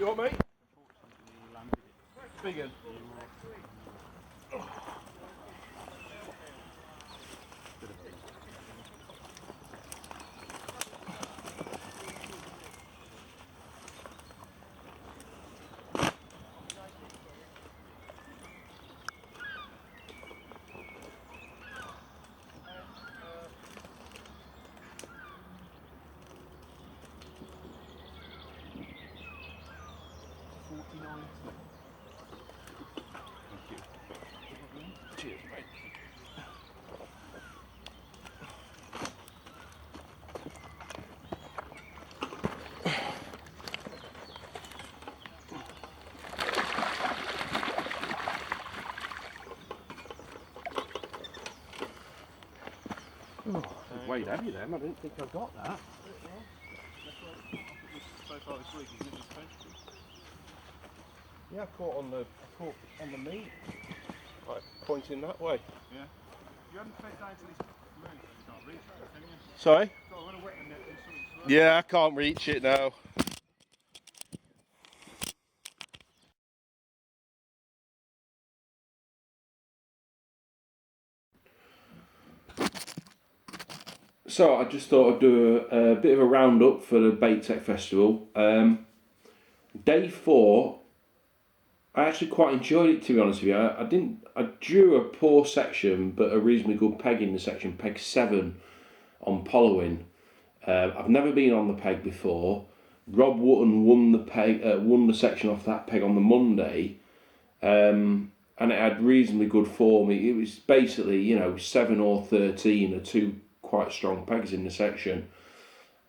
You want me? Big one. Cheers, mate. Oh, it's weighed heavy then. I didn't think I got that. Yeah, I caught on the meat. Right, pointing that way. Yeah. You haven't fed down to this moon, you can't reach it, can you? Sorry? Got to run a wet net and something slow. Yeah, I can't reach it now. So I just thought I'd do a bit of a roundup for the Bait Tech Festival. Day 4, I actually quite enjoyed it, to be honest with you. I drew a poor section, but a reasonably good peg in the section, peg 7 on Pollowin. I've never been on the peg before. Rob Wootton won the section off that peg on the Monday, and it had reasonably good form. It was basically 7 or 13 are two quite strong pegs in the section.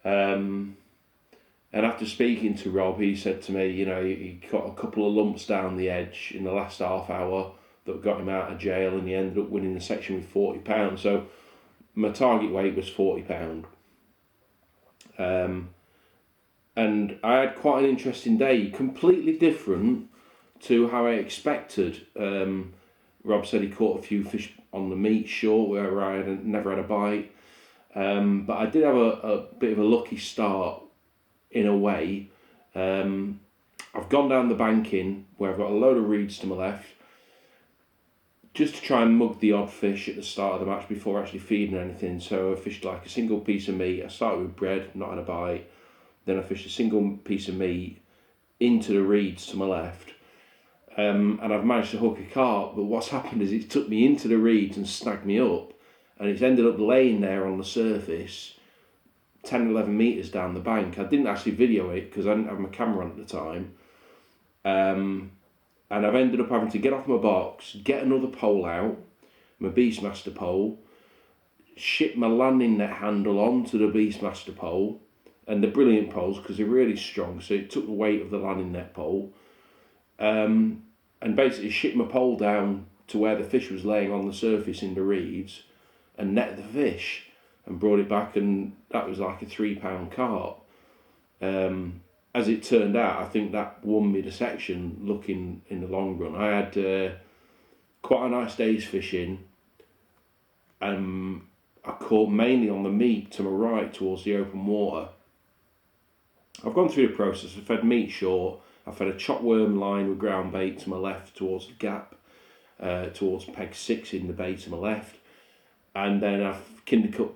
And after speaking to Rob, he said to me, he got a couple of lumps down the edge in the last half hour that got him out of jail, and he ended up winning the section with £40. So my target weight was £40. And I had quite an interesting day, completely different to how I expected. Rob said he caught a few fish on the meat short where I had never had a bite. But I did have a bit of a lucky start in a way. I've gone down the banking where I've got a load of reeds to my left just to try and mug the odd fish at the start of the match before actually feeding anything. So I fished like a single piece of meat. I started with bread, not had a bite. Then I fished a single piece of meat into the reeds to my left. And I've managed to hook a carp, but what's happened is it took me into the reeds and snagged me up, and it's ended up laying there on the surface 10, 11 metres down the bank. I didn't actually video it because I didn't have my camera on at the time. And I've ended up having to get off my box, get another pole out, my Beastmaster pole, ship my landing net handle onto the Beastmaster pole, and the brilliant poles because they're really strong, so it took the weight of the landing net pole, and basically ship my pole down to where the fish was laying on the surface in the reeds and net the fish and brought it back, and that was like a £3 carp. As it turned out, I think that won me the section looking in the long run. I had quite a nice day's fishing. I caught mainly on the meat to my right towards the open water. I've gone through the process. I've fed meat short. I've fed a chop worm line with ground bait to my left towards the gap, towards peg 6 in the bait to my left. And then I've kindercut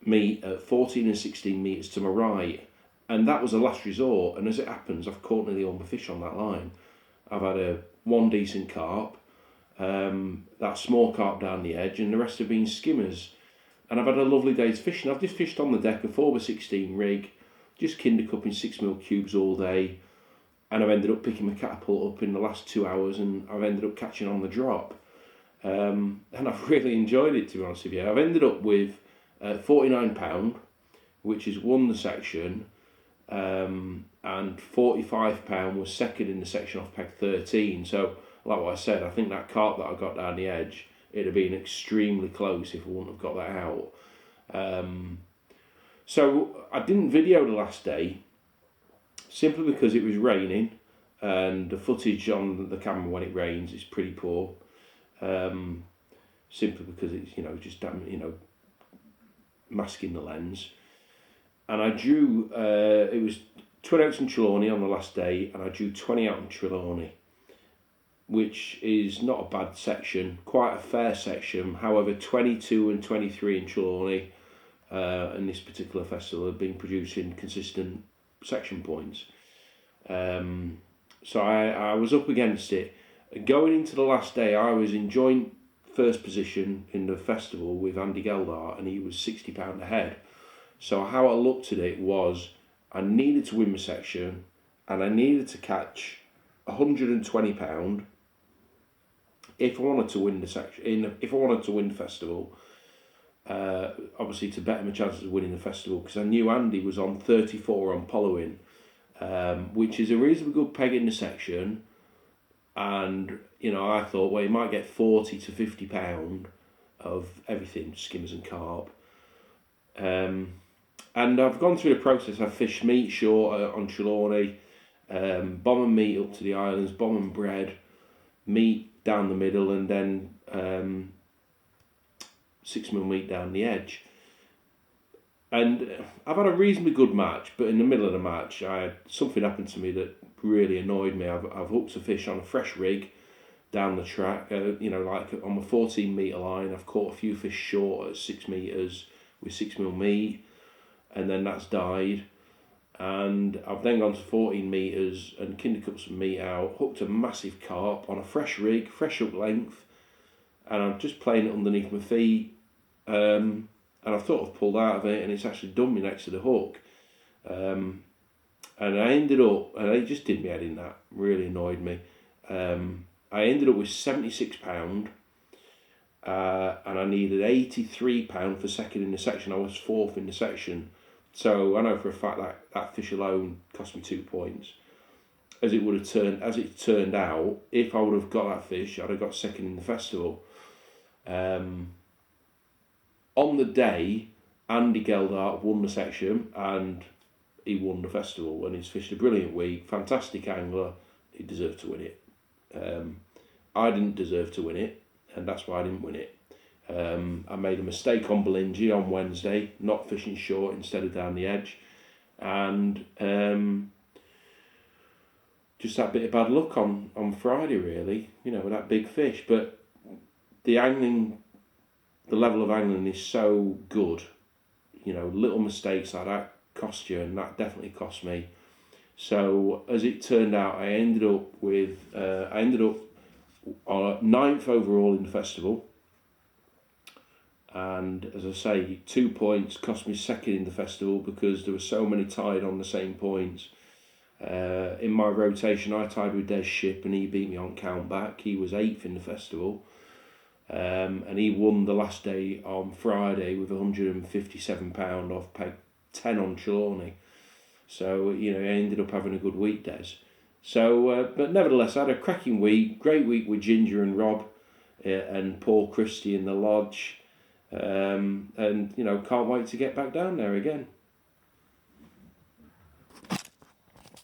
meat at 14 and 16 metres to my right. And that was a last resort. And as it happens, I've caught nearly all my fish on that line. I've had one decent carp, that small carp down the edge, and the rest have been skimmers. And I've had a lovely day's fishing. I've just fished on the deck, a 4x16 rig, just kindercupping 6mm cubes all day. And I've ended up picking my catapult up in the last 2 hours, and I've ended up catching on the drop. And I've really enjoyed it, to be honest with you. I've ended up with £49, which has won the section, and £45 was second in the section off peg 13. So, like what I said, I think that carp that I got down the edge, it'd have been extremely close if I wouldn't have got that out. So I didn't video the last day, simply because it was raining, and the footage on the camera when it rains is pretty poor. Simply because it's just masking the lens. And I drew. It was 20 out in Trelawney on the last day, and I drew 20 out in Trelawney, which is not a bad section, quite a fair section. However, 22 and 23 in Trelawney in this particular festival have been producing consistent section points. So I was up against it. Going into the last day, I was in joint first position in the festival with Andy Geldart, and he was £60 ahead. So how I looked at it was, I needed to win my section, and I needed to catch £120 if I wanted to win the section. If I wanted to win the festival, obviously to better my chances of winning the festival, because I knew Andy was on 34 on Pollowin, which is a reasonably good peg in the section. And I thought, well, he might get 40 to £50 of everything, skimmers and carp. And I've gone through the process. I've fished meat short on Trelawney, bomb and meat up to the islands, bomb and bread, meat down the middle, and then 6mm meat down the edge. And I've had a reasonably good match, but in the middle of the match, something happened to me that really annoyed me. I've hooked a fish on a fresh rig down the track, like on my 14-metre line. I've caught a few fish short at 6 metres with 6mm meat, and then that's died. And I've then gone to 14 metres and kindercut some meat out, hooked a massive carp on a fresh rig, fresh up length, and I'm just playing it underneath my feet. And I thought I've pulled out of it, and it's actually done me next to the hook. And I ended up, and it just did me head in, that really annoyed me. I ended up with £76, and I needed £83 for second in the section. I was fourth in the section. So I know for a fact that fish alone cost me 2 points. As it turned out, if I would have got that fish, I'd have got second in the festival. On the day, Andy Geldart won the section, and he won the festival, and he's fished a brilliant week, fantastic angler. He deserved to win it. I didn't deserve to win it, and that's why I didn't win it. I made a mistake on Belingi on Wednesday, not fishing short instead of down the edge, and just that bit of bad luck on Friday, really, with that big fish. But the level of angling is so good, little mistakes like that cost you, and that definitely cost me. So as it turned out, I ended up ninth overall in the festival, and as I say, 2 points cost me second in the festival because there were so many tied on the same points. In my rotation, I tied with Des Ship, and he beat me on count back. He was 8th in the festival. And he won the last day on Friday with £157 off peg 10 on Trelawney. So, I ended up having a good week, Des. So, but nevertheless, I had a cracking week, great week with Ginger and Rob and Paul Christie in the lodge. And, can't wait to get back down there again.